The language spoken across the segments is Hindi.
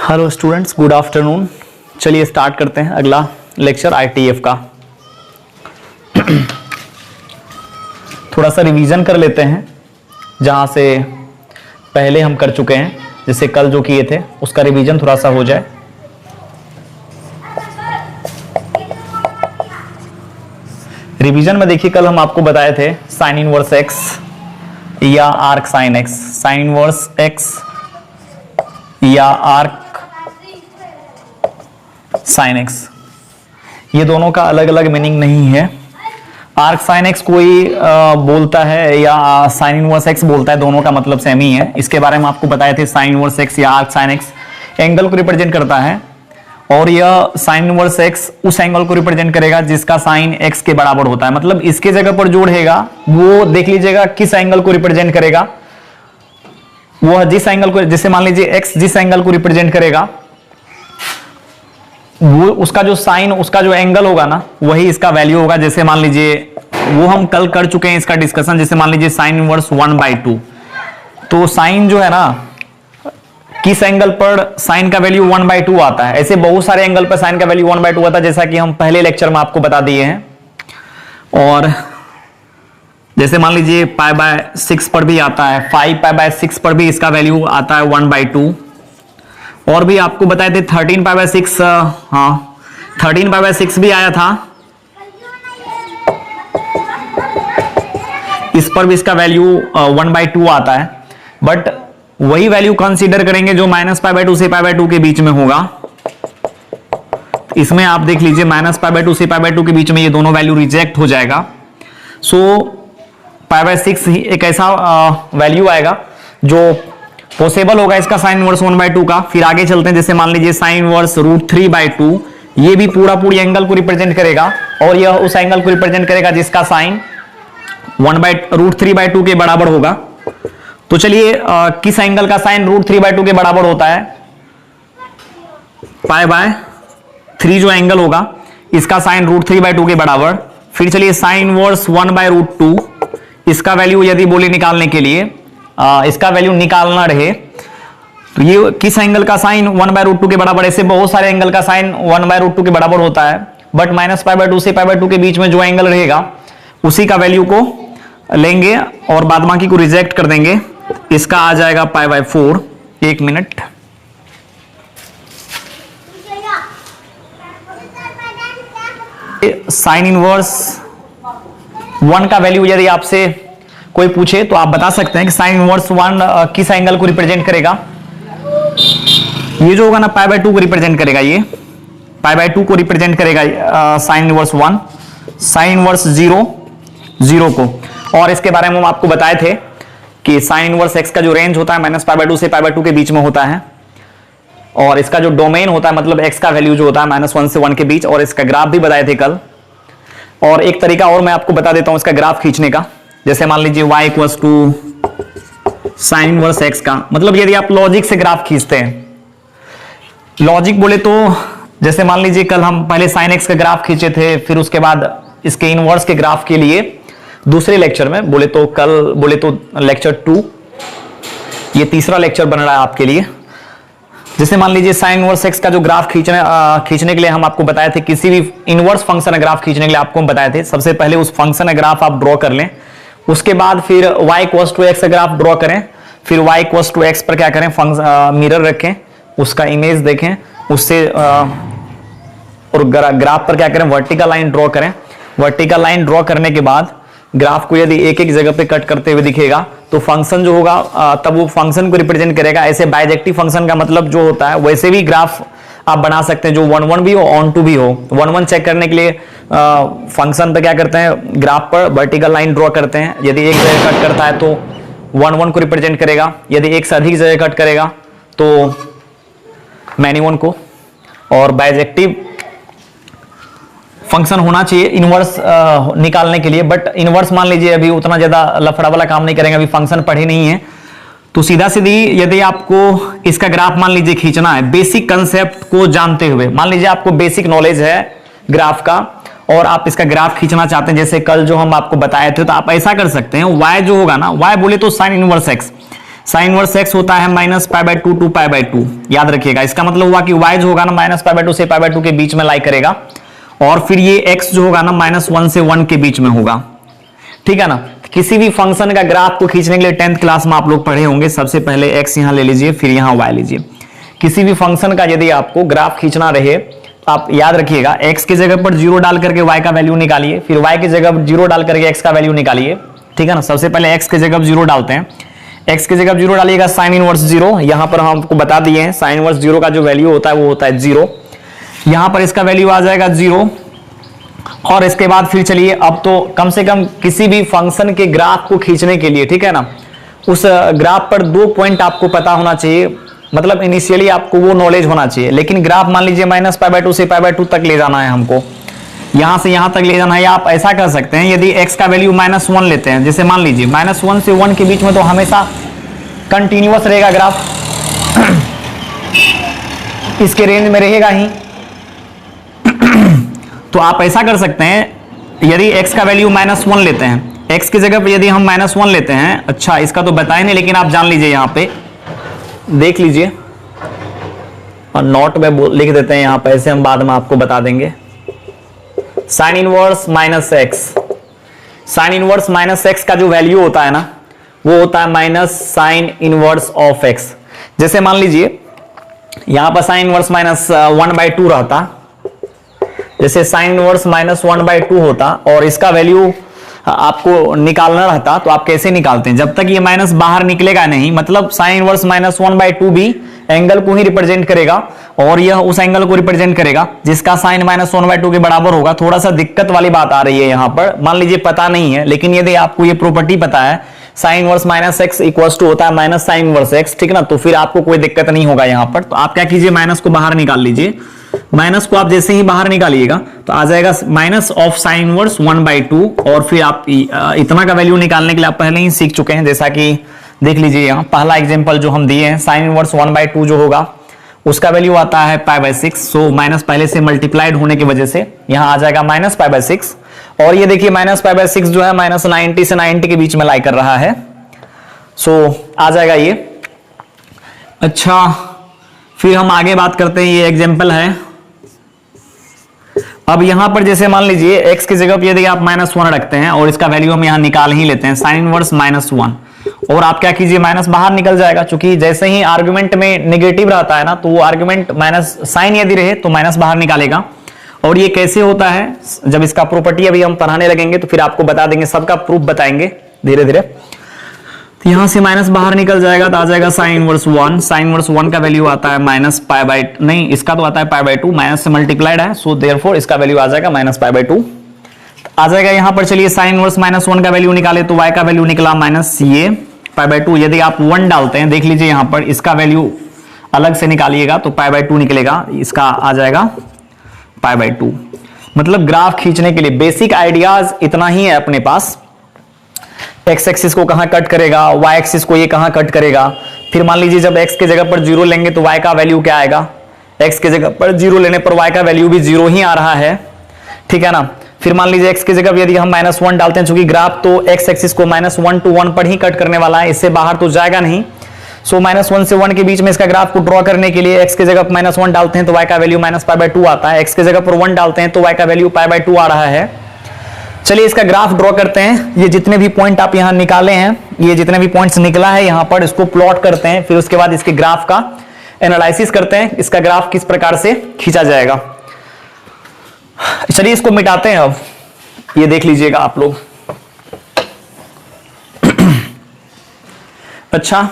Hello students, good afternoon. चलिए स्टार्ट करते हैं अगला लेक्चर आईटीएफ का। थोड़ा सा रिवीजन कर लेते हैं जहाँ से पहले हम कर चुके हैं, जैसे कल जो किए थे उसका रिवीजन थोड़ा सा हो जाए। रिवीजन में देखिए, कल हम आपको बताए थे साइन इनवर्स एक्स या arc sine x, sine inverse x या आर्क साइन एक्स, ये दोनों का अलग अलग मीनिंग नहीं है। आर्क साइन एक्स कोई बोलता है या साइन इनवर्स एक्स बोलता है, दोनों का मतलब सेम ही है। इसके बारे में आपको बताए थे साइन इनवर्स एक्स या आर्क साइन एक्स एंगल को रिप्रेजेंट करता है, और यह साइन इनवर्स एक्स उस एंगल को रिप्रेजेंट करेगा जिसका साइन एक्स के बराबर होता है। मतलब इसके जगह पर जोड़ेगा वो देख लीजिएगा किस एंगल को रिप्रेजेंट करेगा, वो जिस एंगल को, जैसे मान लीजिए एक्स जिस एंगल को रिप्रेजेंट करेगा वो उसका जो साइन, उसका जो एंगल होगा ना, वही इसका वैल्यू होगा। जैसे मान लीजिए वो हम कल कर चुके हैं इसका डिस्कशन। जैसे मान लीजिए साइन इनवर्स 1/2, तो साइन जो है ना, किस एंगल पर साइन का वैल्यू 1/2 आता है। ऐसे बहुत सारे एंगल पर साइन का वैल्यू 1/2 आता है, जैसा कि हम पहले लेक्चर में आपको बता दिए हैं। और जैसे मान लीजिए π/6 पर भी आता है, 5π/6 पर भी इसका वैल्यू आता है 1/2। और भी आपको बताए थे 13π/6, हाँ 13π/6 भी आया था, इस पर भी इसका वैल्यू 1/2 आता है। बट वही वैल्यू कंसीडर करेंगे जो -π/2 से π/2 के बीच में होगा। इसमें आप देख लीजिए -π/2 से π/2 के बीच में ये दोनों वैल्यू रिजेक्ट हो जाएगा। सो π/6 एक ऐसा वैल्यू आएगा जो पॉसिबल होगा इसका साइन इनवर्स 1/2 का। फिर आगे चलते हैं, जैसे मान लीजिए साइन इनवर्स √3/2, ये भी पूरी एंगल को रिप्रेजेंट करेगा, और यह उस एंगल को रिप्रेजेंट करेगा जिसका साइन √3/2 के बराबर होगा। तो चलिए किस एंगल का साइन √3/2 के बराबर होता है, π/3 जो एंगल होगा इसका साइन √3/2 के बराबर। फिर चलिए साइन इनवर्स 1/√2, इसका वैल्यू यदि बोले निकालने के लिए, इसका वैल्यू निकालना रहे तो ये किस एंगल का साइन 1/√2 के बराबर। ऐसे बहुत सारे एंगल का साइन 1/√2 के बराबर होता है, बट -π/2 से π/2 के बीच में जो एंगल रहेगा उसी का वैल्यू को लेंगे और बाद बाकी को रिजेक्ट कर देंगे। इसका आ जाएगा π/4। एक मिनट, साइन इनवर्स 1 का वैल्यू यदि आपसे कोई पूछे तो आप बता सकते हैं कि साइन इनवर्स 1 किस एंगल को रिप्रेजेंट करेगा। ये जो होगा ना π/2 को रिप्रेजेंट करेगा, ये π/2 को रिप्रेजेंट करेगा साइन इनवर्स 1, साइन इनवर्स 0 को। और इसके बारे में हम आपको बताए थे कि साइन इनवर्स x का जो रेंज होता है -π/2 से π/2 के बीच में होता है, और इसका जो डोमेन होता है मतलब x का वैल्यू जो होता है -1 से 1 के बीच। और इसका ग्राफ भी बताए थे कल। और एक तरीका और मैं आपको बता देता हूं इसका ग्राफ खींचने का। जैसे मान लीजिए y = साइन इनवर्स x का, मतलब यदि आप लॉजिक से ग्राफ खींचते हैं, लॉजिक बोले तो जैसे मान लीजिए कल हम पहले साइन x का ग्राफ खींचे थे, फिर उसके बाद इसके इनवर्स के ग्राफ के लिए दूसरे लेक्चर में बोले तो कल बोले तो लेक्चर 2, ये तीसरा लेक्चर बन रहा है आपके लिए। जैसे मान लीजिए साइन इनवर्स x का जो ग्राफ खींचने के लिए हम आपको बताए थे, किसी भी इनवर्स फंक्शन का ग्राफ खींचने के लिए आपको हम बताए थे, सबसे पहले उस फंक्शन का ग्राफ आप ड्रॉ कर लें, उसके बाद फिर y = x का ग्राफ ड्रॉ करें, फिर y = x पर क्या करें, मिरर रखें, उसका इमेज देखें, उससे और ग्राफ पर क्या करें, वर्टिकल लाइन ड्रॉ करें। वर्टिकल लाइन ड्रॉ करने के बाद ग्राफ को यदि एक एक जगह पे कट करते हुए दिखेगा तो फंक्शन जो होगा तब वो फंक्शन को रिप्रेजेंट करेगा। ऐसे बाइजेक्टिव फंक्शन का मतलब जो होता है वैसे भी ग्राफ आप बना सकते हैं, जो 1-1 भी हो, ऑन-टू भी हो। 1-1 चेक करने के लिए फंक्शन पे क्या करते हैं, ग्राफ पर वर्टिकल लाइन ड्रॉ करते हैं। यदि एक जगह कट करता है तो 1-1 को रिप्रेजेंट करेगा, यदि एक से अधिक जगह कट करेगा तो मैनी-1 को। और बाइजेक्टिव फंक्शन होना चाहिए इनवर्स निकालने के लिए, बट इनवर्स मान लीजिए अभी उतना ज्यादा लफड़ा वाला काम नहीं करेंगे, अभी फंक्शन पढ़े नहीं है। तो सीधा सीधी यदि आपको इसका ग्राफ मान लीजिए खींचना है, बेसिक कंसेप्ट को जानते हुए, मान लीजिए आपको बेसिक नॉलेज है ग्राफ का और आप इसका ग्राफ खींचना चाहते हैं, जैसे कल जो हम आपको बताए थे, तो आप ऐसा कर सकते हैं। y जो होगा ना, y बोले तो sine inverse x, sine inverse x होता है minus pi by 2 to pi by 2, याद रखिएगा। इसका मतलब हुआ कि y जो होगा ना माइनस पाई बाय 2 से पाई बाय 2 के बीच में लाई करेगा, और फिर ये x जो होगा ना माइनस 1 से 1 के बीच में होगा, ठीक है ना। किसी भी फंक्शन का ग्राफ को खींचने के लिए 10th क्लास में आप लोग पढ़े होंगे, सबसे पहले x यहां ले लीजिए, फिर यहां y लीजिए। किसी भी फंक्शन का यदि आपको ग्राफ खींचना रहे तो आप याद रखिएगा x की जगह पर 0 डाल करके y का वैल्यू निकालिए, फिर y की जगह 0 डाल करके x का वैल्यू निकालिए, ठीक है ना। सबसे पहले x की जगह 0 डालते हैं, x की जगह 0 डालिएगा, साइन इनवर्स 0, यहां पर हम आपको बता दिए हैं साइन इनवर्स 0 का जो वैल्यू होता है वो होता है 0, यहां पर इसका वैल्यू आ जाएगा 0। और इसके बाद फिर चलिए, अब तो कम से कम किसी भी फंक्शन के ग्राफ को खींचने के लिए, ठीक है ना, उस ग्राफ पर 2 पॉइंट आपको पता होना चाहिए, मतलब इनिशियली आपको वो नॉलेज होना चाहिए। लेकिन ग्राफ मान लीजिए माइनस पाई बाय 2 से पाई बाय 2 तक ले जाना है हमको, यहां से यहां तक ले जाना है। या आप ऐसा कर सकते हैं, यदि x का वैल्यू माइनस 1 लेते हैं, जैसे मान लीजिए माइनस 1 से 1 के बीच में तो हमेशा कंटिन्यूअस रहेगा ग्राफ, इसके रेंज में रहेगा ही। तो आप ऐसा कर सकते हैं, यदि x का वैल्यू माइनस 1 लेते हैं, x की जगह पर यदि हम माइनस 1 लेते हैं, अच्छा इसका तो बताए नहीं लेकिन आप जान लीजिए, यहां पे देख लीजिए और नोट में लिख देते हैं यहां पर, ऐसे हम बाद में आपको बता देंगे। Sign inverse minus x, sine inverse minus x का जो वैल्यू होता है ना वो होता है minus sine inverse of x. जैसे मान लीजिए यहां पर साइन इनवर्स माइनस 1/2 रहता, जैसे साइन इनवर्स माइनस 1/2 होता और इसका वैल्यू आपको निकालना रहता, तो आप कैसे निकालते हैं, जब तक ये माइनस बाहर निकलेगा नहीं, मतलब साइन इनवर्स माइनस 1/2 भी एंगल को ही रिप्रेजेंट करेगा और यह उस एंगल को रिप्रेजेंट करेगा जिसका साइन माइनस 1/2 के बराबर होगा। थोड़ा सा दिक्कत वाली बात आ रही है यहां पर, मान लीजिए पता नहीं है, लेकिन यदि आपको ये प्रॉपर्टी पता है sine inverse minus x equals to होता है माइनस साइन इनवर्स एक्स, ठीक ना, तो फिर आपको कोई दिक्कत नहीं होगा यहां पर। तो आप क्या कीजिए, माइनस को बाहर निकाल लीजिए, माइनस को आप जैसे ही बाहर निकालिएगा तो आ जाएगा माइनस ऑफ साइन इनवर्स 1/2, और फिर आप इतना का वैल्यू निकालने के लिए आप पहले ही सीख चुके हैं, जैसा कि देख लीजिए यहाँ पहला एग्जांपल जो हम दिए हैं, साइन इनवर्स 1/2 जो होगा उसका वैल्यू आता है π/6, सो माइनस पहले से मल्टीप्लाइड होने की वजह से यहाँ आ जाएगा माइनस π/6, और ये देखिए माइनस π/6 जो है माइनस 90 से 90 के बीच में लाई कर रहा है, सो आ जाएगा ये। अच्छा फिर हम आगे बात करते हैं, ये एग्जांपल है। अब यहां पर जैसे मान लीजिए x की जगह पर यदि आप -1 रखते हैं और इसका वैल्यू हम यहां निकाल ही लेते हैं, साइन इनवर्स -1, और आप क्या कीजिए माइनस बाहर निकल जाएगा, क्योंकि जैसे ही आर्गुमेंट में नेगेटिव रहता है ना, तो वो आर्गुमेंट माइनस साइन यदि रहे तो माइनस बाहर निकालेगा। और ये कैसे होता है, जब इसका प्रॉपर्टी अभी हम पढ़ाने लगेंगे तो फिर आपको बता देंगे, सबका प्रूफ बताएंगे धीरे धीरे। तो यहां से माइनस बाहर निकल जाएगा तो आ जाएगा साइन इनवर्स 1, साइन इनवर्स 1 का वैल्यू आता है माइनस नहीं इसका तो आता है π/2, माइनस से मल्टीप्लाइड है, सो देयरफॉर इसका वैल्यू आ जाएगा माइनस π/2 आ जाएगा। यहां पर चलिए साइन इनवर्स -1 का वैल्यू निकाले तो y का वैल्यू निकला माइनस ये π/2, यदि आप 1 डालते हैं, देख लीजिए यहां पर इसका वैल्यू अलग से निकालिएगा तो π/2 निकलेगा, इसका आ जाएगा π/2। मतलब ग्राफ खींचने के लिए बेसिक आइडियाज इतना ही है अपने पास, एक्स एक्सिस को कहां कट करेगा, वाई एक्सिस को ये कहां कट करेगा, फिर मान लीजिए जब x के जगह पर 0 लेंगे तो y का वैल्यू क्या आएगा, x के जगह पर 0 लेने पर y का वैल्यू भी 0 ही आ रहा है, ठीक है ना। फिर मान लीजिए x की जगह यदि हम -1 डालते हैं, चूंकि ग्राफ तो x एक्सिस को -1 to 1 पर ही कट करने वाला है, इससे बाहर तो जाएगा नहीं, सो -1 से 1 के बीच में इसका ग्राफ को ड्रॉ करने के लिए x की जगह -1 डालते हैं तो y का वैल्यू -π/2 आता है, x की जगह पर 1 डालते हैं तो y का वैल्यू π/2 आ रहा है। चलिए इसका ग्राफ ड्रॉ करते हैं, ये जितने भी पॉइंट आप यहां निकाले हैं, ये जितने भी पॉइंट्स निकला है यहां पर, इसको प्लॉट करते हैं, फिर उसके बाद इसके ग्राफ का एनालिसिस करते हैं, इसका ग्राफ किस प्रकार से खींचा जाएगा। चलिए इसको मिटाते हैं, अब ये देख लीजिएगा आप लोग। अच्छा,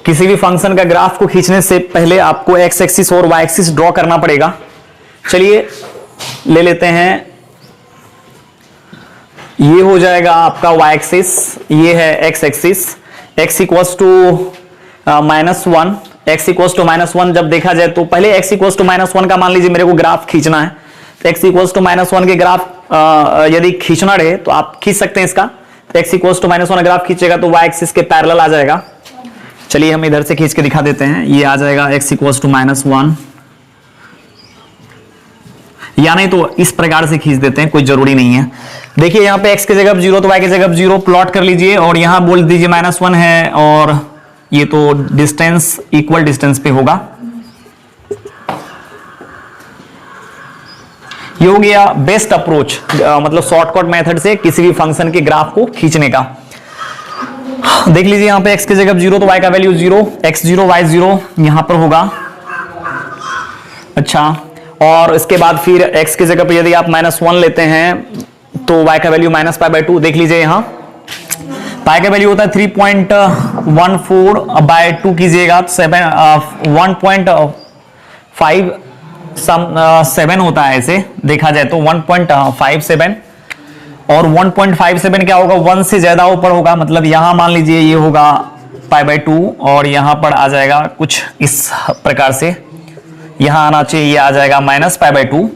किसी भी फंक्शन का ग्राफ को खींचने से पहले आपको एक्स एक्सिस और वाई एक्सिस ड्रॉ करना पड़ेगा। चलिए ले लेते हैं, ये हो जाएगा आपका y एक्सिस, ये है x axis, x equals to -1, x equals to -1 जब देखा जाए तो पहले x इक्वल्स टू -1 का मान लीजिए मेरे को ग्राफ खींचना है, तो x इक्वल्स टू -1 के ग्राफ यदि खींचना रहे तो आप खींच सकते हैं इसका, तो x इक्वल्स टू -1 ग्राफ खींचेगा तो y एक्सिस के पैरेलल आ जाएगा। चलिए हम इधर से खींच के दिखा देते हैं, ये आ जाएगा x इक्वल्स टू -1, या नहीं तो इस प्रकार से खींच देते हैं, कोई जरूरी नहीं है। देखिए यहाँ पे x की जगह 0 तो y की जगह 0 प्लॉट कर लीजिए, और यहाँ बोल दीजिए -1 है और ये तो डिस्टेंस इक्वल डिस्टेंस पे होगा। ये हो गया बेस्ट अप्रोच, मतलब शॉर्टकट मेथड से किसी भी फंक्शन के ग्राफ को खींचने का। देख लीजिए यहाँ पे x की जगह 0 तो y का वैल्यू 0, x 0 y 0 यहां पर होगा। अच्छा, और इसके बाद फिर x की जगह पे यदि आप -1 लेते हैं तो y का वैल्यू -π/2। देख लीजिए यहाँ पाई का वैल्यू होता है 3.14/2 कीजिएगा 1.57 होता है, ऐसे देखा जाए तो 1.57, और 1.57 क्या होगा, 1 से ज्यादा ऊपर होगा, मतलब यहां मान लीजिए ये होगा π/2 और यहां पर आ जाएगा कुछ इस प्रकार से, यहां आना चाहिए, ये आ जाएगा -π/2।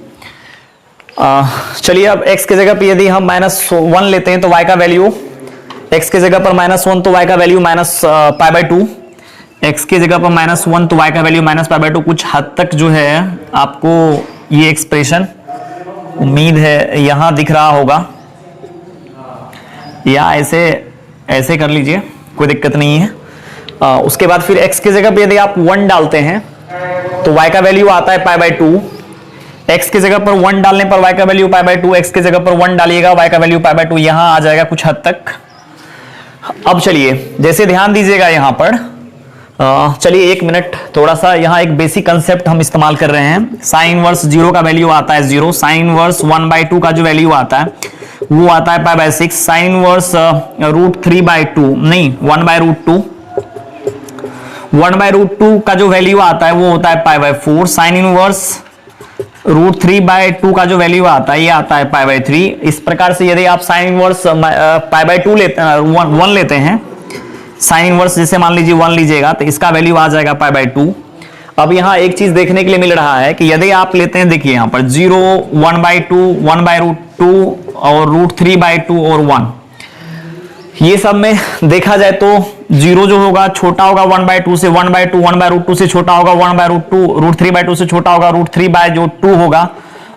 चलिए अब x की जगह पे यदि हम -1 लेते हैं तो y का वैल्यू, x की जगह पर -1 तो y का वैल्यू -π/2, x की जगह पर -1 तो y का वैल्यू -π/2। कुछ हद तक जो है आपको ये एक्सप्रेशन उम्मीद है यहां दिख रहा होगा, या ऐसे कर लीजिए, कोई दिक्कत नहीं है। उसके बाद फिर x की जगह पे यदि आप 1 डालते हैं तो y का वैल्यू आता है π/2। x की जगह पर 1 डालने पर y का वैल्यू π/2, x की जगह पर 1 डालिएगा y का वैल्यू π/2, यहां आ जाएगा कुछ हद तक। अब चलिए जैसे ध्यान दीजिएगा यहां पर, चलिए 1 मिनट, थोड़ा सा यहाँ एक बेसिक कंसेप्ट हम इस्तेमाल कर रहे हैं। साइन इनवर्स 0 का वैल्यू आता है 0, साइन इनवर्स 1/2 का जो वैल्यू आता है वो आता है π/6, साइन इनवर्स √3/2 नहीं 1/√2, 1/√2 का जो वैल्यू आता है वो होता है π/4, साइन इनवर्स √3/2 का जो वैल्यू आता है ये आता है π/3। इस प्रकार से यदि आप साइन इनवर्स π/2 लेते हैं, 1 लेते हैं, साइन इनवर्स जैसे मान लीजिए 1 लीजिएगा तो इसका वैल्यू आ जाएगा π/2। अब यहाँ एक चीज देखने के लिए मिल रहा है कि यदि आप लेते हैं, देखिए यहाँ पर 0, 1/2, 1/√2 और √3/2 और 1, ये सब में देखा जाए तो 0 जो होगा छोटा होगा 1/2 से, 1/2 1/√2 से छोटा होगा, 1/√2 √3/2 से छोटा होगा, √3/2 होगा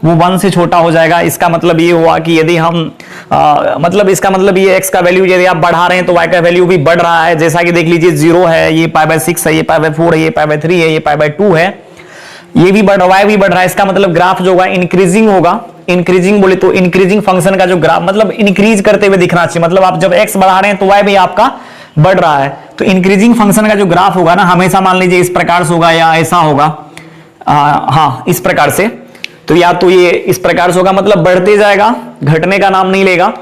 वो 1 से छोटा हो जाएगा। इसका मतलब ये हुआ कि यदि हम मतलब इसका मतलब ये x का वैल्यू यदि आप बढ़ा रहे हैं तो y का वैल्यू भी बढ़ रहा है। जैसा कि देख लीजिए 0 है, ये π/6 है, ये π/4 है, ये π/3 है, ये π/2 है, ये भी बढ़ रहा है, y भी बढ़ रहा है। इसका मतलब ग्राफ जो होगा इंक्रीजिंग होगा। इंक्रीजिंग बोले तो इंक्रीजिंग फंक्शन का जो ग्राफ मतलब इंक्रीज करते हुए दिखना चाहिए, मतलब आप जब x बढ़ा रहे हैं तो y भी आपका बढ़ रहा है। तो इंक्रीजिंग फंक्शन का जो ग्राफ होगा ना, हमेशा मान लीजिए इस प्रकार से होगा या ऐसा होगा, हाँ इस प्रकार से, तो या तो ये इस प्रकार से होगा, मतलब बढ़ते जाएगा, घटने का नाम नहीं लेगा।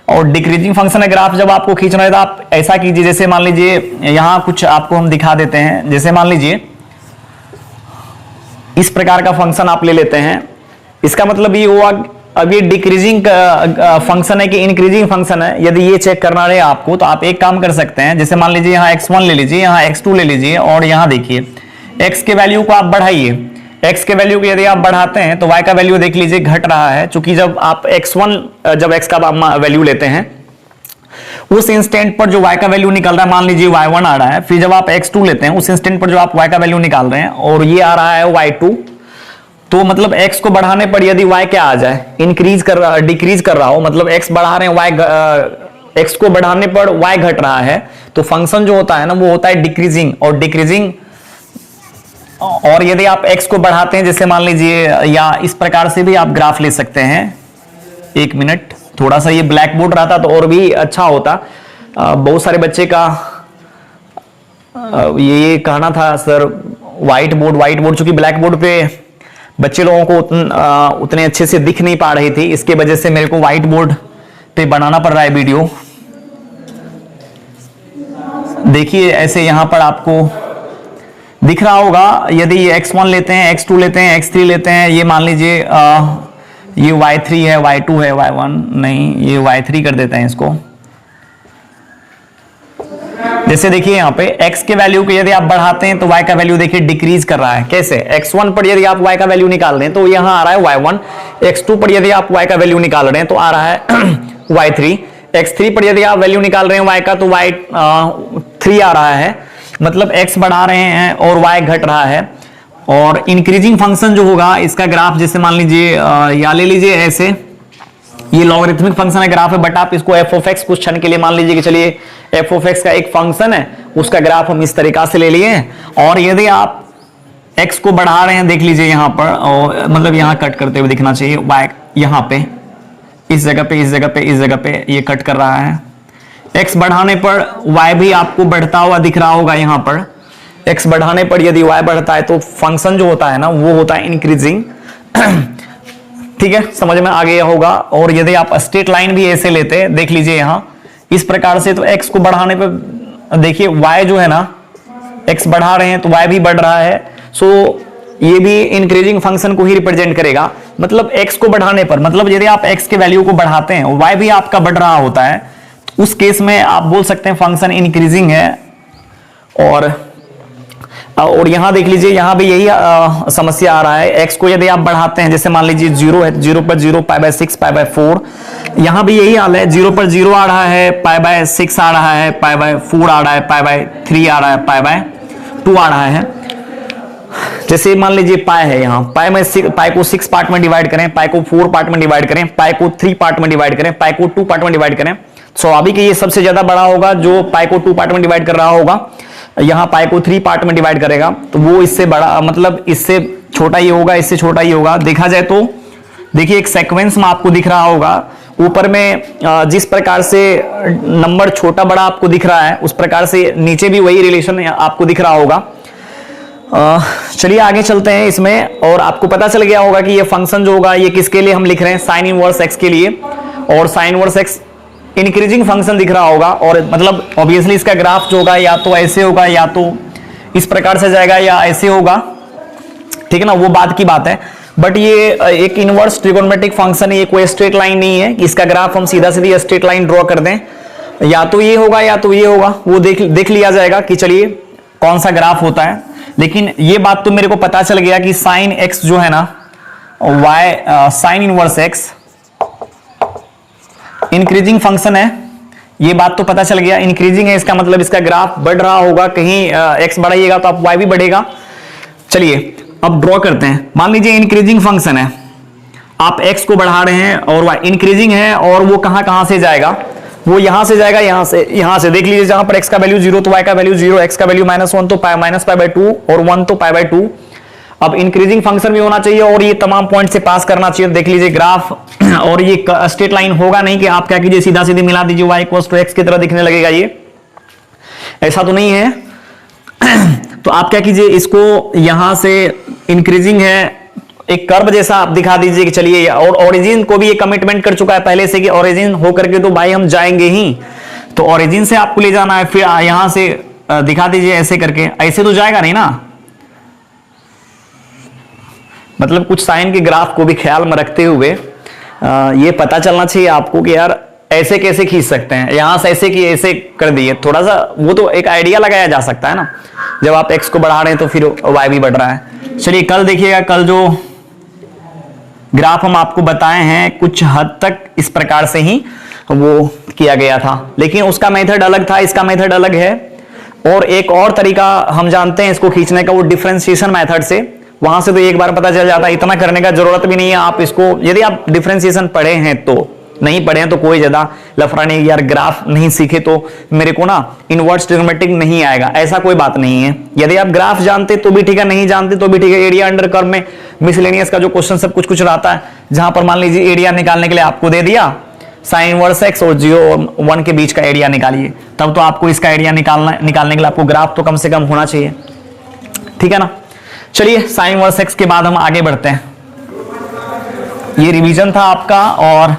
और डिक्रीजिंग फंक्शन का ग्राफ जब आपको खींचना है तो आप ऐसा कीजिए, जैसे मान लीजिए यहां कुछ आपको हम दिखा देते हैं, जैसे मान लीजिए इस प्रकार का फंक्शन आप ले लेते हैं। इसका मतलब ये हुआ अब ये डिक्रीजिंग फंक्शन है कि इंक्रीजिंग फंक्शन है। यदि ये चेक करना रहे आपको तो आप एक काम कर सकते हैं, जैसे मान लीजिए यहाँ x1 ले लीजिए, यहाँ x2 ले लीजिए, और यहाँ देखिए x के वैल्यू को आप बढ़ाइए। x के वैल्यू को यदि आप बढ़ाते हैं तो y का वैल्यू देख लीजिए घट रहा है, क्योंकि जब आप जब x का वैल्यू लेते हैं उस इंस्टेंट पर जो y का वैल्यू निकल रहा है, मान लीजिए y1 आ रहा है, फिर जब आप x2 लेते हैं उस इंस्टेंट पर जो आप y का वैल्यू निकाल रहे हैं और ये आ रहा है y2, तो मतलब x को बढ़ाने पर यदि y क्या आ जाए, इंक्रीज कर रहा, डिक्रीज कर रहा हो, मतलब x बढ़ा रहे हैं, x को बढ़ाने पर y घट रहा है, तो फंक्शन जो होता है ना वो होता है डिक्रीजिंग। और डिक्रीजिंग, और यदि आप x को बढ़ाते हैं, जैसे मान लीजिए, या इस प्रकार से भी आप ग्राफ ले सकते हैं। 1 मिनट, थोड़ा सा ये ब्लैक बोर्ड रहता तो और भी अच्छा होता। बहुत सारे बच्चे का ये कहना था सर व्हाइट बोर्ड, चूंकि ब्लैक बोर्ड पे बच्चे लोगों को उतने अच्छे से दिख नहीं पा रही थी, इसके वजह से मेरे को व्हाइट बोर्ड पे बनाना पड़ रहा है वीडियो। देखिए ऐसे यहां पर आपको दिख रहा होगा, यदि ये x1 लेते हैं, x2 लेते हैं, x3 लेते हैं, ये मान लीजिए ये y3 है, y2 है, y1 नहीं, ये y3 कर देते हैं इसको। जैसे देखिए यहाँ पे x के वैल्यू को यदि आप बढ़ाते हैं तो y का वैल्यू देखिए डिक्रीज कर रहा है। कैसे? x1 पर यदि आप y का वैल्यू निकाल रहे हैं तो यहाँ आ रहा है y1, x2 पर यदि आप y का वैल्यू निकाल रहे हैं तो आ रहा है y3, x3 पर यदि आप वैल्यू निकाल रहे हैं y का तो y3 आ रहा है, मतलब x बढ़ा रहे हैं और y घट रहा है। और इंक्रीजिंग फंक्शन जो होगा इसका ग्राफ, जैसे मान लीजिए या ले लीजिए ऐसे, ये लॉगरिथमिक फंक्शन है, ग्राफ है, बट आप इसको f ऑफ x कुछ क्षण के लिए मान लीजिए कि चलिए f ऑफ x का एक फंक्शन है उसका ग्राफ हम इस तरीका से ले लिए। और यदि आप x को बढ़ा रहे हैं, देख लीजिए यहां पर, और मतलब यहां कट करते हुए दिखना चाहिए, y यहां पे इस जगह पे, इस जगह पे, इस जगह पे ये कट कर रहा है। x बढ़ाने पर y भी आपको बढ़ता हुआ दिख रहा होगा। यहां पर x बढ़ाने पर यदि y बढ़ता है तो फंक्शन जो होता है ना वो होता है इंक्रीजिंग। ठीक है, समझ में आ गया होगा। और यदि आप स्ट्रेट लाइन भी ऐसे लेते हैं, देख लीजिए यहां इस प्रकार से, तो x को बढ़ाने पर देखिए y जो है ना, x बढ़ा रहे हैं तो y भी बढ़ रहा है। सो ये भी इंक्रीजिंग फंक्शन को ही रिप्रेजेंट करेगा। मतलब x को बढ़ाने पर, मतलब यदि आप x के वैल्यू को बढ़ाते हैं, y भी आपका बढ़ रहा होता है, तो उस केस में आप बोल सकते हैं फंक्शन इंक्रीजिंग है। और यहां देख लीजिए, यहां भी यही समस्या आ रहा है। x को यदि आप बढ़ाते हैं, जैसे मान लीजिए 0 है, 0 पर 0, π/6, π/4, यहां भी यही हाल है। 0 पर 0 आ रहा है, π/6 आ रहा है, π/4 आ रहा है, π/3 आ रहा है, π/2 आ रहा है। जैसे मान लीजिए पाई है, यहाँ पाई को 6 पार्ट में डिवाइड करें, पाई को 4 पार्ट में डिवाइड करें, पाई को 3 पार्ट में डिवाइड करें, पाई को 2 पार्ट में डिवाइड करें, स्वाभाविक ये सबसे ज्यादा बड़ा होगा जो पाई को 2 पार्ट में डिवाइड कर रहा होगा। यहाँ पाई को 3 पार्ट में डिवाइड करेगा तो वो इससे बड़ा, मतलब इससे छोटा ही होगा, इससे छोटा ही होगा। देखा जाए तो देखिए एक सीक्वेंस में आपको दिख रहा होगा, ऊपर में जिस प्रकार से नंबर छोटा बड़ा आपको दिख रहा है, उस प्रकार से नीचे भी वही रिलेशन आपको दिख रहा होगा। चलिए आगे चलते हैं इसमें, और आपको पता चल गया होगा कि ये फंक्शन जो होगा ये किसके लिए हम लिख रहे हैं, साइन इनवर्स एक्स के लिए। और sign inverse x increasing function दिख रहा होगा, और मतलब ऑब्वियसली इसका ग्राफ जो होगा या तो ऐसे होगा, या तो इस प्रकार से जाएगा, या ऐसे होगा। ठीक है ना, वो बात की बात है। बट ये एक इनवर्स ट्रिगोनोमेट्रिक फंक्शन है, ये कोई स्ट्रेट लाइन नहीं है कि इसका ग्राफ हम सीधा सीधी स्ट्रेट लाइन ड्रॉ कर दें। या तो ये होगा या तो ये होगा, वो देख लिया जाएगा कि चलिए कौन सा ग्राफ होता है। लेकिन ये बात तो मेरे को पता चल गया कि साइन एक्स जो है ना, y sign inverse x increasing function है। ये बात तो पता चल गया, इंक्रीजिंग है, इसका मतलब इसका ग्राफ बढ़ रहा होगा। कहीं x बढ़ाइएगा तो आप y भी बढ़ेगा। चलिए अब ड्रॉ करते हैं। मान लीजिए इंक्रीजिंग फंक्शन है, आप x को बढ़ा रहे हैं और y इंक्रीजिंग है, और वो कहां से जाएगा, वो यहां से जाएगा, यहां से देख लीजिए, जहां पर x का वैल्यू 0 तो y का वैल्यू 0, x का वैल्यू -1 तो -π/2 और 1 तो π/2। अब इंक्रीजिंग फंक्शन भी होना चाहिए और ये तमाम पॉइंट से पास करना चाहिए। देख लीजिए ग्राफ, और ये स्ट्रेट लाइन होगा नहीं कि आप क्या कीजिए सीधा सीधी मिला दीजिए, y = x की तरह दिखने लगेगा, ये ऐसा तो नहीं है। तो आप क्या कीजिए, इसको यहां से इंक्रीजिंग है, एक कर्व जैसा आप दिखा दीजिए कि चलिए, और ओरिजिन को भी ये कमिटमेंट कर चुका है पहले से कि ओरिजिन होकर के तो भाई हम जाएंगे ही, तो ओरिजिन से आपको ले जाना है। फिर यहां से दिखा दीजिए ऐसे करके, ऐसे तो जाएगा नहीं ना, मतलब कुछ साइन के ग्राफ को भी ख्याल में रखते हुए ये पता चलना चाहिए आपको कि यार ऐसे कैसे खींच सकते हैं, यहां से ऐसे कि ऐसे कर दिए, थोड़ा सा वो तो एक आइडिया लगाया जा सकता है ना। जब आप x को बढ़ा रहे हैं तो फिर y भी बढ़ रहा है। चलिए कल देखिएगा, कल जो ग्राफ हम आपको बताए हैं कुछ हद तक इस प्रकार से ही वो किया गया था, लेकिन उसका मेथड अलग था, इसका मेथड अलग है। और एक और तरीका हम जानते हैं इसको खींचने का, वो डिफरेंशिएशन मेथड से, वहां से तो एक बार पता चल जाता है, इतना करने का जरूरत भी नहीं है। आप इसको यदि आप डिफरेंशिएशन पढ़े हैं तो, नहीं पढ़े हैं तो कोई ज्यादा लफड़ा नहीं, यार ग्राफ नहीं सीखे तो मेरे को ना इनवर्स ट्रिगोनोमेट्रिक नहीं आएगा, ऐसा कोई बात नहीं है। यदि आप ग्राफ जानते तो भी ठीक है, नहीं जानते तो भी ठीक है। एरिया अंडर कर्व में मिसलेनियस का जो क्वेश्चन सब कुछ रहता है, जहां पर मान लीजिए एरिया निकालने के लिए आपको दे दिया साइन इनवर्स एक्स और 0 और 1 के बीच का एरिया निकालिए, तब तो आपको इसका एरिया निकालने के लिए आपको ग्राफ तो कम से कम होना चाहिए। ठीक है ना। चलिए साइन इनवर्स एक्स के बाद हम आगे बढ़ते हैं। ये रिवीजन था आपका, और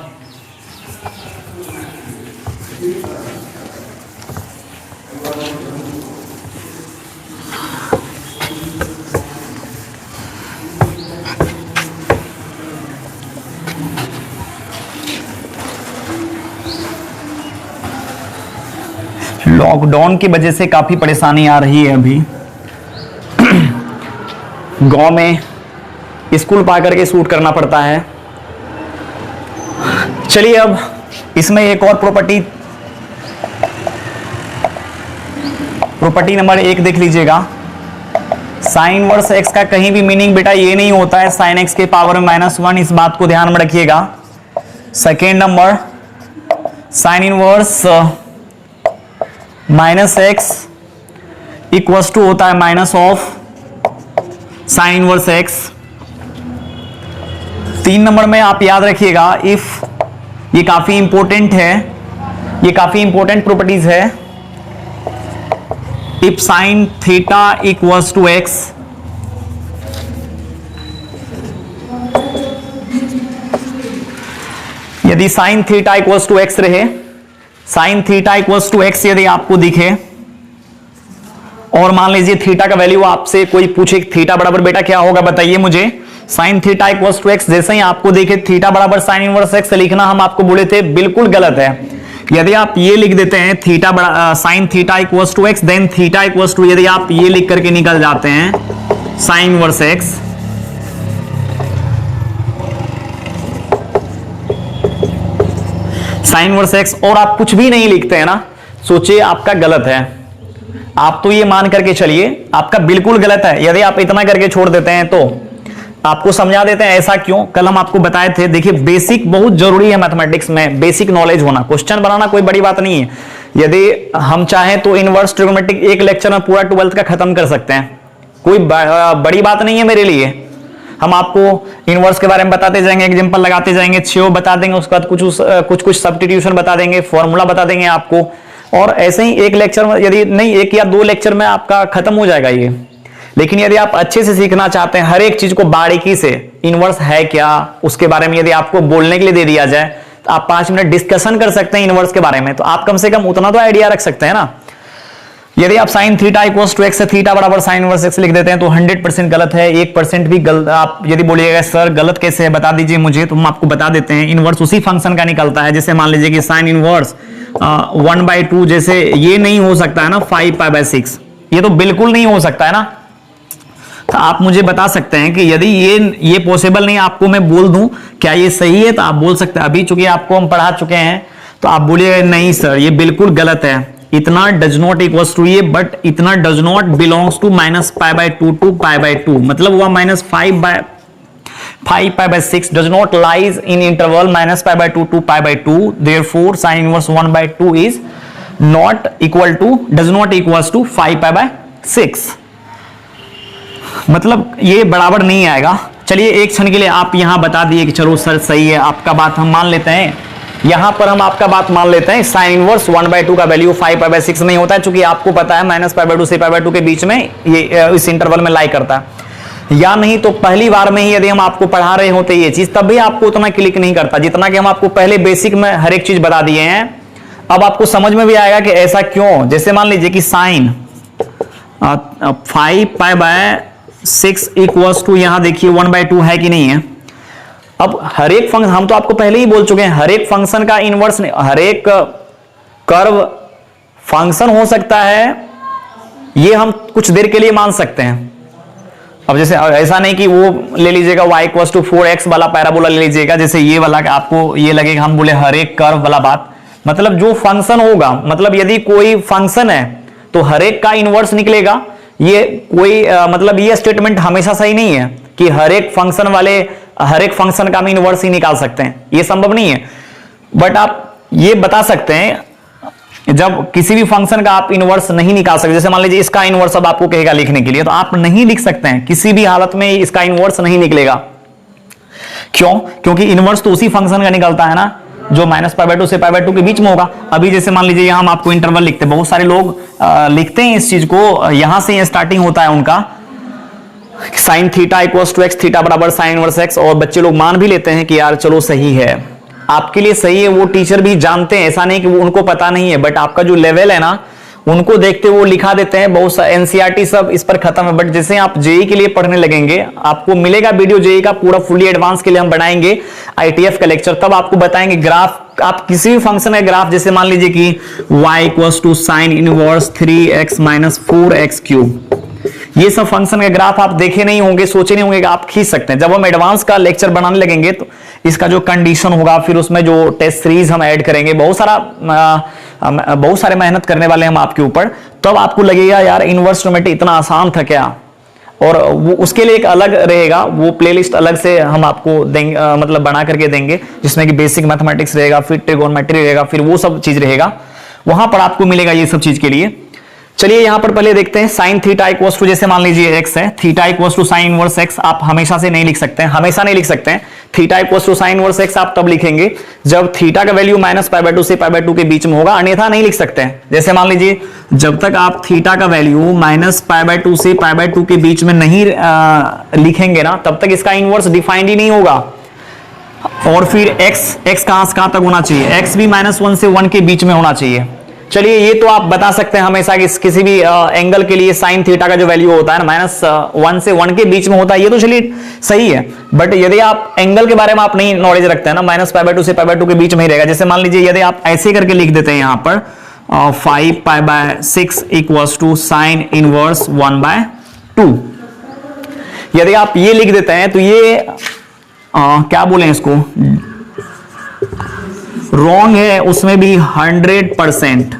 लॉकडाउन की वजह से काफी परेशानी आ रही है अभी गांव में, स्कूल पा करके शूट करना पड़ता है। चलिए अब इसमें एक और प्रॉपर्टी नंबर 1 देख लीजिएगा। साइन इनवर्स एक्स का कहीं भी मीनिंग बेटा ये नहीं होता है साइन एक्स के पावर में -1, इस बात को ध्यान में रखिएगा। Second number, sine inverse -x equals to होता है minus of sine inverse x. 3 number में आप याद रखिएगा इफ, ये काफी इंपॉर्टेंट है, ये काफी इंपॉर्टेंट प्रॉपर्टीज है। If sine theta equals to x, यदि sine theta equals to x रहे, sine theta equals to x यदि आपको दिखे, और मान लीजिए थीटा का वैल्यू आपसे कोई पूछे थीटा बराबर बेटा क्या होगा बताइए मुझे, sine theta equals to x, जैसे ही आपको देखे थीटा बराबर साइन इनवर्स एक्स लिखना हम आपको बोले थे बिल्कुल गलत है। यदि आप ये लिख देते हैं थीटा बड़ा sine theta equals to x, then theta equals to, यदि आप ये लिख करके निकल जाते हैं sine inverse x, sine inverse x, और आप कुछ भी नहीं लिखते हैं ना, सोचिए आपका गलत है। आप तो ये मान करके चलिए आपका बिल्कुल गलत है। यदि आप इतना करके छोड़ देते हैं तो आपको समझा देते हैं ऐसा क्यों, कल हम आपको बताए थे। देखिए बेसिक बहुत जरूरी है मैथमेटिक्स में, बेसिक नॉलेज होना, क्वेश्चन बनाना कोई बड़ी बात नहीं है। यदि हम चाहें तो इनवर्स ट्रिग्नोमेट्रिक एक लेक्चर में पूरा 12th का खत्म कर सकते हैं, कोई बड़ी बात नहीं है मेरे लिए। हम आपको इनवर्स के बारे में बताते जाएंगे, एग्जांपल लगाते जाएंगे, थ्योरी बता देंगे, उसके बाद कुछ सब्स्टिट्यूशन बता देंगे, फॉर्मूला बता देंगे आपको, और ऐसे ही एक लेक्चर में, यदि नहीं 1 या 2 लेक्चर में आपका खत्म हो जाएगा ये। लेकिन यदि आप अच्छे से सीखना चाहते हैं, हर एक चीज को बारीकी से, इनवर्स है क्या उसके बारे में यदि आपको बोलने के लिए दे दिया जाए तो आप 5 मिनट डिस्कशन कर सकते हैं इनवर्स के बारे में, तो आप कम से कम उतना तो आइडिया रख सकते हैं ना। यदि आप sine theta equals to x से थीटा बराबर साइन इनवर्स एक्स लिख देते हैं तो 100% गलत है। 1% भी गलत, आप यदि बोलिएगा सर गलत कैसे है बता दीजिए मुझे, तो हम आपको बता देते हैं। इनवर्स उसी फंक्शन का निकलता है, जैसे मान लीजिए कि साइन इनवर्स 1/2, जैसे ये नहीं हो सकता है ना 5π/6, ये तो बिल्कुल नहीं हो सकता है ना। तो आप मुझे बता सकते हैं कि यदि ये पॉसिबल नहीं, आपको मैं बोल दूं क्या ये सही है, तो आप बोल सकते हैं। अभी चूंकि आपको हम पढ़ा चुके हैं तो आप बोलिएगा नहीं सर ये बिल्कुल गलत है, इतना डज नॉट इक्वल्स टू ये, बट इतना does not belongs to -π/2 to π/2, मतलब हुआ -5π/6 does not lies in interval -π/2 to π/2, therefore sin inverse 1/2 is not equal to, does not equals to 5π/6, मतलब ये बराबर नहीं आएगा। चलिए एक क्षण के लिए आप यहां बता दिए कि चलो सर सही है, आपका बात हम मान लेते हैं, यहां पर हम आपका बात मान लेते हैं। साइन इनवर्स 1/2 का वैल्यू 5π/6 नहीं होता है, चूंकि आपको पता है -π/2 से π/2 के बीच में ये इस इंटरवल में लाई करता है। या नहीं तो पहली बार में ही यदि हम आपको पढ़ा रहे होते ये चीज, तब भी आपको उतना क्लिक नहीं करता जितना कि हम आपको पहले बेसिक में हर एक चीज बता दिए हैं। अब आपको समझ में भी आएगा कि ऐसा क्यों। जैसे मान लीजिए कि साइन 5π/6 इक्वल्स टू, यहां देखिए 1/2 है कि नहीं है। अब हर एक फंक्शन, हम तो आपको पहले ही बोल चुके हैं, हर एक फंक्शन का इनवर्स, हर एक कर्व फंक्शन हो सकता है, ये हम कुछ देर के लिए मान सकते हैं। अब जैसे ऐसा नहीं कि वो ले लीजिएगा y इक्वल्स टू 4x वाला पैराबोला ले लीजिएगा, जैसे ये वाला आपको ये लगेगा हम बोले हर एक कर्व वाला बात, मतलब जो फंक्शन होगा, मतलब यदि कोई फंक्शन है तो हर एक का इनवर्स निकलेगा। ये कोई मतलब ये स्टेटमेंट हमेशा सही नहीं है कि हर एक फंक्शन वाले हर एक फंक्शन का हम इनवर्स ही निकाल सकते हैं, ये संभव नहीं है। बट आप ये बता सकते हैं जब किसी भी फंक्शन का आप इनवर्स नहीं निकाल सकते, जैसे मान लीजिए इसका इनवर्स अब आपको कहेगा लिखने के लिए, तो आप नहीं लिख सकते हैं, किसी भी हालत में इसका इनवर्स नहीं निकलेगा। क्यों? क्योंकि इनवर्स तो उसी फंक्शन का निकलता है ना जो -π/2 से π/2 के बीच में होगा। अभी जैसे मान लीजिए यहां हम आपको इंटरवल लिखते हैं, बहुत सारे लोग लिखते हैं इस चीज को, यहां से स्टार्टिंग होता है उनका sine theta equals to x, theta बराबर साइन इनवर्स एक्स, और बच्चे लोग मान भी लेते हैं कि यार चलो सही है, आपके लिए सही है, वो टीचर भी जानते हैं, ऐसा नहीं कि वो उनको पता नहीं है, बट आपका जो लेवल है ना उनको देखते वो लिखा देते हैं। बहुत सा एनसीईआरटी सब इस पर खत्म है, बट जैसे आप जेई के लिए पढ़ने लगेंगे आपको मिलेगा वीडियो जेई का पूरा फुली एडवांस के लिए हम बनाएंगे आईटीएफ का लेक्चर, तब आपको बताएंगे ग्राफ, आप किसी भी फंक्शन का ग्राफ, जैसे मान लीजिए कि y equals to sine inverse 3x minus 4x cube, ये सब फंक्शन का ग्राफ आप देखे नहीं होंगे, सोचे नहीं होंगे कि आप खींच सकते हैं। जब हम एडवांस का लेक्चर बनाने लगेंगे तो इसका जो कंडीशन होगा, फिर उसमें जो टेस्ट सीरीज हम ऐड करेंगे, बहुत सारे मेहनत करने वाले हम आपके ऊपर, तब आपको लगेगा यार इनवर्स ट्रिग्नोमेट्री इतना आसान था क्या। और वो उसके लिए एक अलग रहेगा, वो प्लेलिस्ट अलग से हम आपको देंगे, मतलब बना करके देंगे, जिसमें कि बेसिक मैथमेटिक्स रहेगा, फिर ट्रिगोनोमेट्री रहेगा, फिर वो सब चीज रहेगा, वहां पर आपको मिलेगा ये सब चीज के लिए। चलिए यहां पर पहले देखते हैं साइन थीटा इक्वल्स टू, जैसे मान लीजिए x है, theta equals to sine inverse x। आप हमेशा से नहीं लिख सकते हैं, हमेशा नहीं लिख सकते हैं। Theta equals to sine inverse x आप तब लिखेंगे जब थीटा का वैल्यू -π/2 से π/2 के बीच में होगा, अन्यथा नहीं लिख सकते हैं। जैसे मान लीजिए जब तक आप थीटा का वैल्यू -π/2 से π/2 के बीच में नहीं लिखेंगे ना, तब तक इसका इनवर्स डिफाइंड ही नहीं होगा। और फिर x कहां से कहां तक होना चाहिए, x भी -1 से 1 के बीच में होना चाहिए। चलिए ये तो आप बता सकते हैं हमेशा कि किसी भी एंगल के लिए साइन थीटा का जो वैल्यू होता है ना -1 से 1 के बीच में होता है, ये तो चलिए सही है। बट यदि आप एंगल के बारे में आप नहीं नॉलेज रखते हैं ना, -π/2 से π/2 के बीच में ही रहेगा। जैसे मान लीजिए यदि आप ऐसे करके लिख देते हैं यहां पर 5π/6 इक्वल्स टू साइन इनवर्स 1/2, यदि आप ये लिख देते हैं तो ये क्या बोले इसको, रॉन्ग है उसमें भी 100%।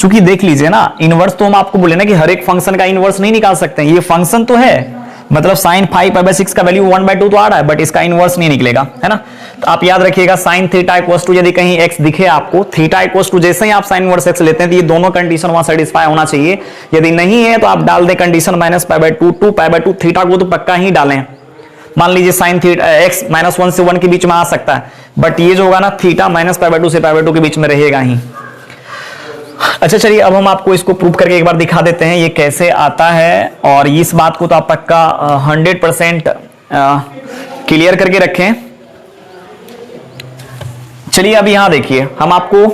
चूंकि देख लीजिए ना, इनवर्स तो हम आपको बोले ना कि हर एक फंक्शन का इनवर्स नहीं निकाल सकते हैं। ये फंक्शन तो है, मतलब साइन 5π/6 का वैल्यू 1/2 तो आ रहा है, बट इसका इनवर्स नहीं निकलेगा, है ना। तो आप याद रखिएगा साइन थीटा इक्वल्स टू, यदि कहीं x दिखे आपको, थीटा इक्वल्स टू जैसे ही आप साइन इनवर्स x लेते हैं तो ये दोनों कंडीशन वहां सेटिस्फाई होना चाहिए। यदि नहीं है तो आप डाल दें कंडीशन -π/2 टू π/2, थीटा को तो पक्का ही डालें। मान लीजिए साइन थीटा x -1 से 1 के बीच में आ सकता है, बट ये जो होगा ना थीटा -π/2 से π/2 के बीच में रहेगा ही। अच्छा चलिए अब हम आपको इसको प्रूव करके एक बार दिखा देते हैं ये कैसे आता है, और इस बात को तो आप पक्का 100% क्लियर करके रखें। चलिए अब यहां देखिए, हम आपको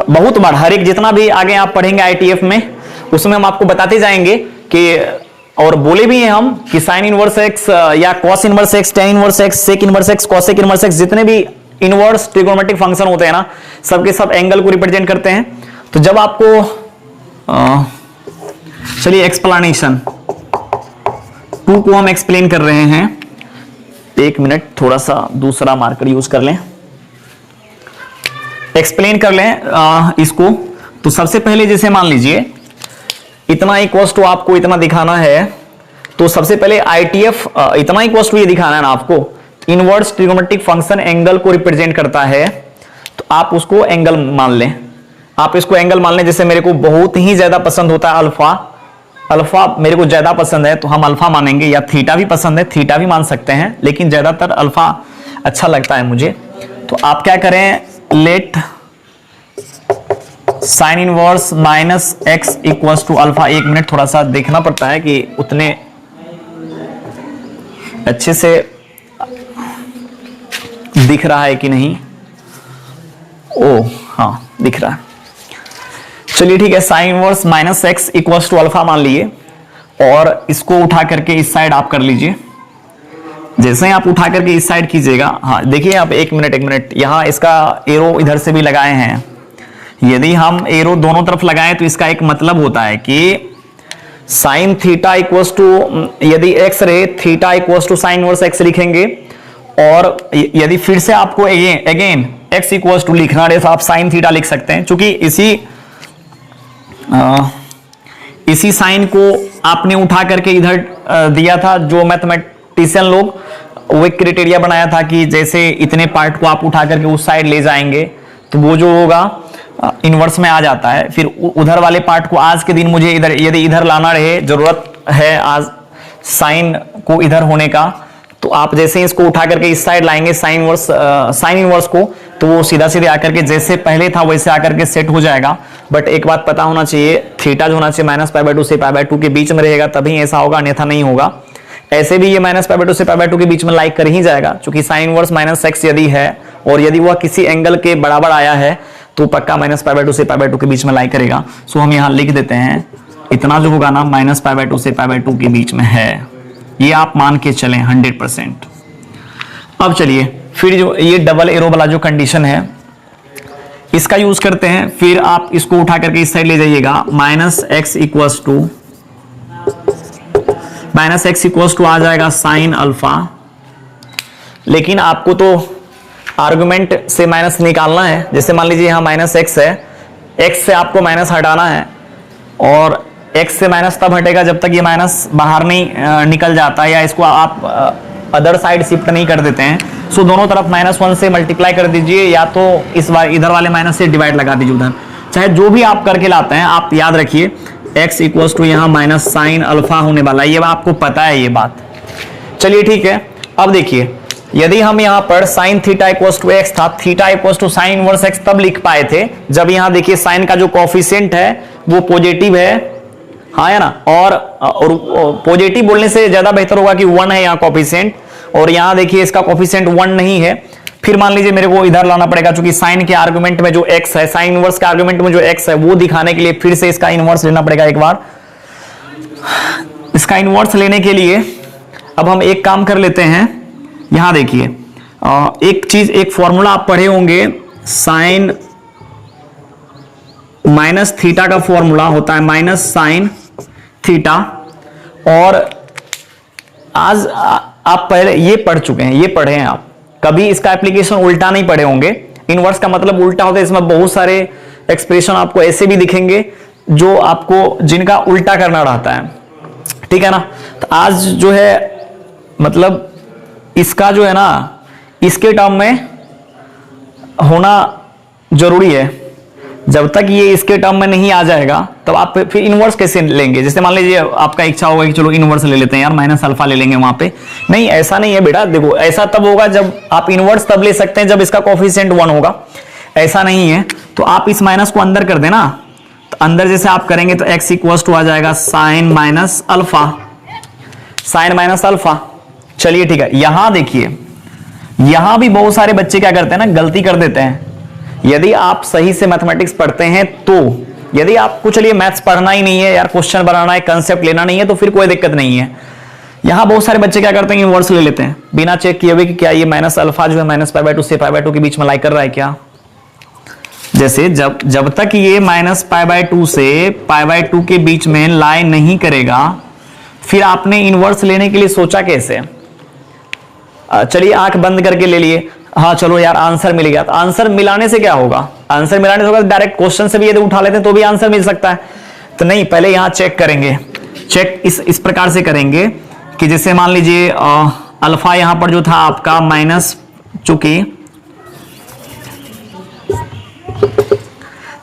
बहुत बार हर एक जितना भी आगे आप पढ़ेंगे ITF में, उसमें हम आपको बताते जाएंगे कि, और बोले भी हैं हम कि साइन इनवर्स x या cos inverse x, tan inverse x, sec inverse x, cosec inverse x, जितने भी इनवर्स ट्रिगोनोमेट्रिक फंक्शन होते हैं ना, सबके सब एंगल को रिप्रेजेंट करते हैं। तो जब आपको चलिए एक्सप्लेनेशन 2 को हम एक्सप्लेन कर रहे हैं, एक मिनट थोड़ा सा दूसरा मार्कर यूज कर लें, एक्सप्लेन कर लें इसको। तो सबसे पहले जैसे मान लीजिए इतना इक्वल्स टू आपको इतना दिखाना है, तो सबसे पहले ITF इतना इक्वल्स टू ये दिखाना है ना आपको, इनवर्स ट्रिगोनोमेट्रिक फंक्शन एंगल को रिप्रेजेंट करता है, तो आप उसको एंगल मान लें। आप इसको एंगल मान लें। जैसे मेरे को बहुत ही ज्यादा पसंद होता है अल्फा, अल्फा मेरे को ज्यादा पसंद है तो हम अल्फा मानेंगे, या थीटा भी पसंद है, थीटा भी मान सकते हैं, लेकिन ज्यादातर अल्फा अच्छा लगता है मुझे। तो आप क्या करें, let sine inverse -x equals to alpha. एक मिनट थोड़ा सा देखना पड़ता है कि उतने अच्छे से दिख रहा है कि नहीं। ओ हाँ दिख रहा है। चलिए ठीक है, sine inverse -x equals to alpha मान लिए, और इसको उठा करके इस साइड आप कर लीजिए। जैसे ही आप उठा करके इस साइड कीजिएगा, हाँ देखिए आप एक मिनट यहां इसका एरो इधर से भी लगाए हैं। यदि हम एरो दोनों तरफ लगाएं तो इसका एक मतलब होता है कि साइन थीटा इक्वल्स टू, यदि x रहे theta equals to sine inverse x लिखेंगे, और यदि फिर से आपको अगेन x इक्वल्स टू लिखना रहे तो आप साइन थीटा लिख सकते हैं। क्योंकि इसी साइन को आपने उठा करके इधर दिया था, जो मैथमेटिशियन लोग वो एक क्राइटेरिया बनाया था कि जैसे इतने पार्ट को आप उठा करके उस साइड ले जाएंगे तो वो जो होगा इनवर्स में आ जाता है। फिर उधर वाले पार्ट को आज के दिन मुझे इधर, यदि इधर लाना रहे, जरूरत है आज साइन को इधर होने का, तो आप जैसे ही इसको उठा करके इस साइड लाएंगे साइन इनवर्स को, तो वो सीधा सीधे आकर के जैसे पहले था वैसे आकर के सेट हो जाएगा। बट एक बात पता होना चाहिए, थीटा जो होना चाहिए -π/2 से π/2 के बीच में रहेगा, तभी ऐसा होगा, अन्यथा नहीं होगा। ऐसे भी ये -π/2 से π/2 के बीच में लाइक कर ही जाएगा, क्योंकि साइन इनवर्स -x यदि है और यदि वह किसी एंगल के बराबर आया है तो पक्का -π/2 से π/2 के बीच में लाइक करेगा। सो हम यहां लिख देते हैं, इतना जो होगा ना -π/2 से π/2 के बीच में है, ये आप मान के चलें 100%। अब चलिए फिर जो ये डबल एरो वाला जो कंडीशन है इसका यूज करते हैं। फिर आप इसको उठा करके इस साइड ले जाइएगा, -x इक्वल्स टू आ जाएगा साइन अल्फा। लेकिन आपको तो आर्गुमेंट से माइनस निकालना है। जैसे मान लीजिए यहाँ -x है, x से आपको माइनस हटाना है, और x से माइनस तब हटेगा जब तक ये माइनस बाहर नहीं निकल जाता, या इसको आप अदर साइड शिफ्ट नहीं कर देते हैं। सो दोनों तरफ -1 से मल्टीप्लाई कर दीजिए, या तो इस बार इधर वाले माइनस से डिवाइड लगा दीजिए उधर, चाहे जो भी आप करके लाते हैं। आप याद रखिए x इक्वल टू यहाँ माइनस साइन अल्फा होने वाला है, ये आपको पता है ये बात। चलिए ठीक है, अब देखिए यदि हम यहाँ पर sine theta equals to x था, theta equals to sine inverse x तब लिख पाए थे जब यहाँ देखिए साइन का जो कोफिशिएंट है वो पॉजिटिव है, हाँ है ना, और पॉजिटिव बोलने से ज्यादा बेहतर होगा कि 1 है यहाँ कोफिशिएंट, और यहाँ देखिए इसका कोफिशिएंट 1 नहीं है। फिर मान लीजिए मेरे को इधर लाना पड़ेगा, क्योंकि साइन के आर्गुमेंट में जो x है, साइन इनवर्स के आर्गुमेंट में जो x है वो दिखाने के लिए फिर से इसका इनवर्स लेना पड़ेगा एक बार। इसका इनवर्स लेने के लिए अब हम एक काम कर लेते हैं, यहां देखिए एक चीज, एक फॉर्मूला आप पढ़े होंगे, साइन माइनस थीटा का फॉर्मूला होता है माइनस साइन थीटा, और आज आप पहले ये पढ़ चुके हैं, ये पढ़े हैं आप, कभी इसका एप्लीकेशन उल्टा नहीं पढ़े होंगे। इनवर्स का मतलब उल्टा होता है, इसमें बहुत सारे एक्सप्रेशन आपको ऐसे भी दिखेंगे जो आपको जिनका उल्टा करना रहता है, ठीक है ना। तो आज जो है मतलब इसका जो है ना इसके टर्म में होना जरूरी है, जब तक ये इसके टर्म में नहीं आ जाएगा तब आप फिर इनवर्स कैसे लेंगे। जैसे मान लीजिए आपका इच्छा होगा कि चलो इनवर्स ले लेते हैं यार, माइनस अल्फा ले लेंगे वहां पे, नहीं ऐसा नहीं है बेटा, देखो ऐसा तब होगा जब आप इनवर्स तब ले सकते हैं जब इसका कोफिशिएंट 1 होगा, ऐसा नहीं है। तो आप इस माइनस को अंदर कर देना, तो अंदर जैसे आप करेंगे तो x इक्वल टू आ जाएगा sine minus alpha, sine minus alpha. चलिए ठीक है, यहां देखिए यहां भी बहुत सारे बच्चे क्या करते हैं ना, गलती कर देते हैं। यदि आप सही से मैथमेटिक्स पढ़ते हैं तो, यदि आपको चलिए मैथ्स पढ़ना ही नहीं है यार, क्वेश्चन बनाना है, कंसेप्ट लेना नहीं है, तो फिर कोई दिक्कत नहीं है। यहां बहुत सारे बच्चे क्या करते हैं, इनवर्स ले लेते हैं बिना चेक किए हुए कि क्या ये माइनस अल्फा जो है माइनस पाई बाय 2 से पाई बाय 2 के बीच में लाई कर रहा है क्या। जैसे जब तक ये माइनस पाई बाय 2 से पाई बाय 2 के बीच में लाई नहीं करेगा, फिर आपने इनवर्स लेने के लिए सोचा कैसे। चलिए आंख बंद करके ले लिए, हाँ चलो यार आंसर मिल गया। तो आंसर मिलाने से क्या होगा, आंसर मिलाने से होगा डायरेक्ट क्वेश्चन से भी यदि उठा लेते हैं तो भी आंसर मिल सकता है। तो नहीं, पहले यहां चेक करेंगे, चेक इस प्रकार से करेंगे कि जैसे मान लीजिए अल्फा यहां पर जो था आपका माइनस, चूंकि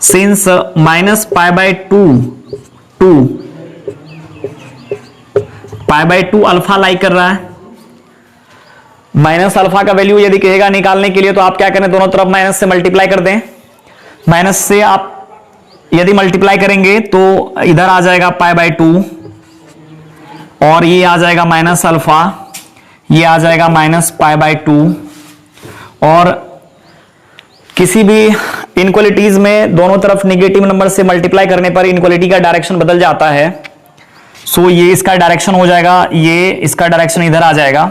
since minus pi by 2 pi by 2 alpha lie कर रहा है, माइनस अल्फा का वैल्यू यदि कहेगा निकालने के लिए तो आप क्या करें, दोनों तरफ माइनस से मल्टीप्लाई कर दें। माइनस से आप यदि मल्टीप्लाई करेंगे तो इधर आ जाएगा पाई बाय 2, और ये आ जाएगा माइनस अल्फा, ये आ जाएगा माइनस पाई बाय 2। और किसी भी इनक्वालिटीज में दोनों तरफ निगेटिव नंबर से मल्टीप्लाई करने पर इनक्वालिटी का डायरेक्शन बदल जाता है। सो ये इसका डायरेक्शन हो जाएगा, ये इसका डायरेक्शन इधर आ जाएगा।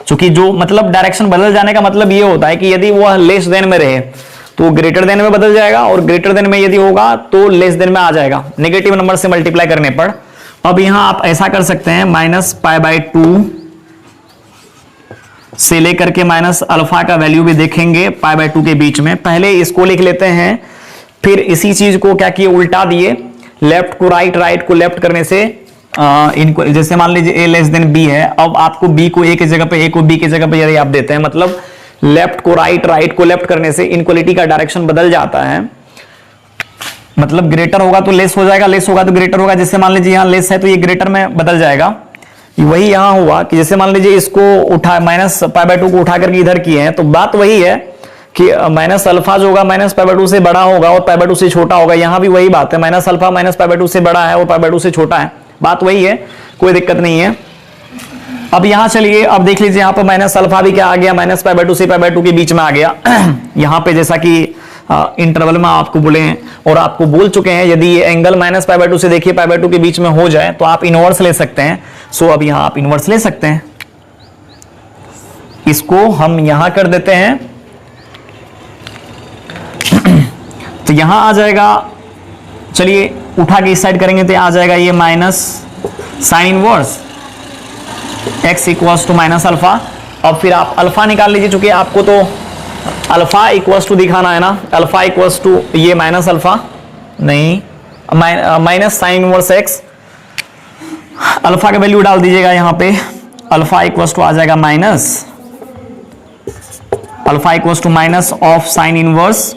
क्योंकि जो मतलब डायरेक्शन बदल जाने का मतलब ये होता है कि यदि वह लेस देन में रहे तो ग्रेटर देन में बदल जाएगा, और ग्रेटर देन में यदि होगा तो लेस देन में आ जाएगा नेगेटिव नंबर से मल्टीप्लाई करने पर। अब यहां आप ऐसा कर सकते हैं, माइनस पाई बाय 2 से लेकर के माइनस अल्फा का वैल्यू भी देखेंगे पाई बाय 2 के बीच में। पहले इसको लिख लेते हैं, फिर इसी चीज को क्या किए, उल्टा दिए, लेफ्ट को राइट, राइट को लेफ्ट करने से इनको, जैसे मान लीजिए a लेस देन b है, अब आपको b को a की जगह पे, a को b की जगह पे यदि आप देते हैं, मतलब लेफ्ट को राइट, राइट को लेफ्ट करने से इनक्वालिटी का डायरेक्शन बदल जाता है। मतलब ग्रेटर होगा तो लेस हो जाएगा, लेस होगा तो ग्रेटर होगा। जैसे मान लीजिए यहाँ लेस है तो ये ग्रेटर में बदल जाएगा। वही यहां हुआ कि जैसे मान लीजिए इसको उठा, माइनस पाई बाय 2 को उठा करके इधर किए हैं, तो बात वही है कि माइनस अल्फा जो होगा माइनस पाई बाय 2 से बड़ा होगा और पाई बाय 2 से छोटा होगा। यहां भी वही बात है, minus alpha minus pi by 2 से बड़ा है और पाई बाय 2 से छोटा है, बात वही है, कोई दिक्कत नहीं है। अब यहां चलिए, अब देख लीजिए यहां पर माइनस अल्फा भी क्या आ गया, माइनस पाई बाय 2 से पाई बाय 2 के बीच में आ गया। यहां पे जैसा कि इंटरवल में आपको बोले हैं और आपको बोल चुके हैं, यदि ये एंगल माइनस पाई बाय 2 से देखिए पाई बाय 2 के बीच में हो जाए तो आप इनवर्स ले सकते हैं। सो अब यहां आप इनवर्स ले सकते हैं, इसको हम यहां कर देते हैं। तो यहां आ जाएगा, चलिए उठा के इस साइड करेंगे तो आ जाएगा ये minus sine inverse x equals to minus alpha. अब फिर आप अल्फा निकाल लीजिए, चूंकि आपको तो अल्फा इक्वल्स टू दिखाना है ना, अल्फा इक्वल्स टू ये माइनस अल्फा नहीं, minus sine inverse x, alpha का वैल्यू डाल दीजिएगा यहां पे, अल्फा इक्वल्स टू आ जाएगा minus, alpha equals to minus of sine inverse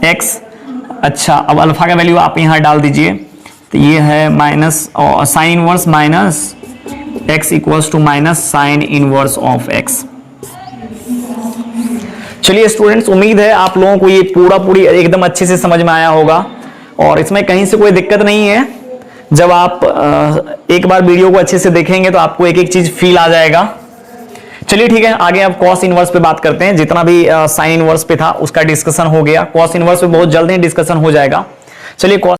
x। अच्छा, अब अल्फा का वैल्यू आप यहां डाल दीजिए, तो ये है minus sine inverse minus x equals to minus sine inverse of x। चलिए स्टूडेंट्स, उम्मीद है आप लोगों को ये पूरी एकदम अच्छे से समझ में आया होगा और इसमें कहीं से कोई दिक्कत नहीं है। जब आप एक बार वीडियो को अच्छे से देखेंगे तो आपको एक एक चीज फील आ जाएगा। चलिए ठीक है, आगे अब कॉस इनवर्स पे बात करते हैं। जितना भी साइन इनवर्स पे था उसका डिस्कशन हो गया, कॉस इनवर्स पे बहुत जल्द ही डिस्कशन हो जाएगा। चलिए